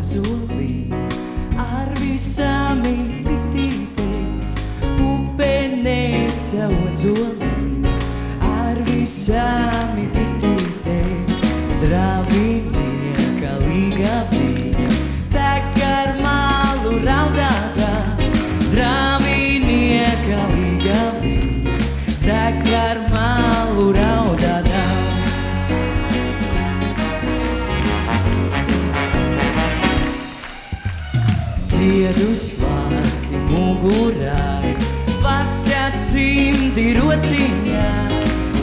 Zolī ar visām bitītēm, upe nesa ozolī ar visām bitītēm, dravinieka līga viņa, tek ar malu raudātā, dravinieka līga viņa, tek ar malu raudātā. Ziedu svārki mugurai, vaskat cimdi rociņā.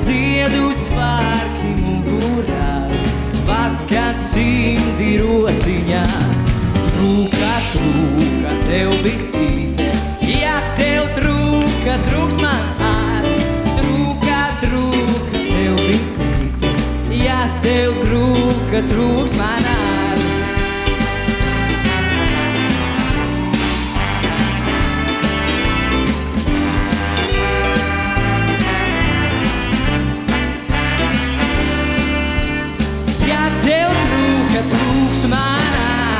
Ziedu svārki mugurai, vaskat cimdi rociņā. Trūka tev bitīte, ja tev trūka, trūks man ar. Trūka tev bitīte, ja tev trūka, trūks man ar. Trūks man ar.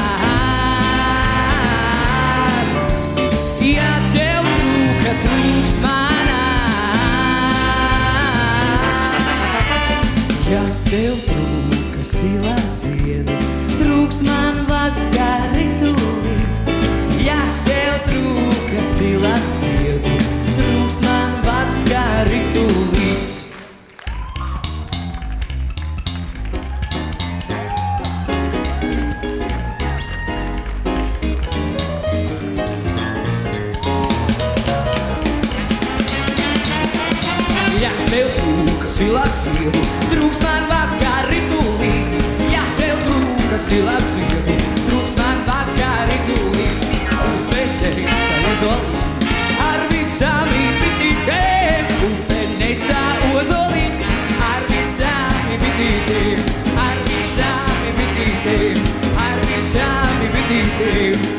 Ja tev trūka, trūks man ar. Ja tev trūka silā ziedu, trūks man vaskā ritulīts. Ja tev trūka silā ziedu, trūks man vaskā ritulīts. Ja tev trūka silā ziedu, trūks man vaskā ritulīts. Ja tev trūka silā ziedu, trūks man vaskā ritulīts. Upe nesa ozolī ar visām bitītēm, upe nesa ozolī ar visām bitītēm, ar visām bitītēm, ar visām bitītēm.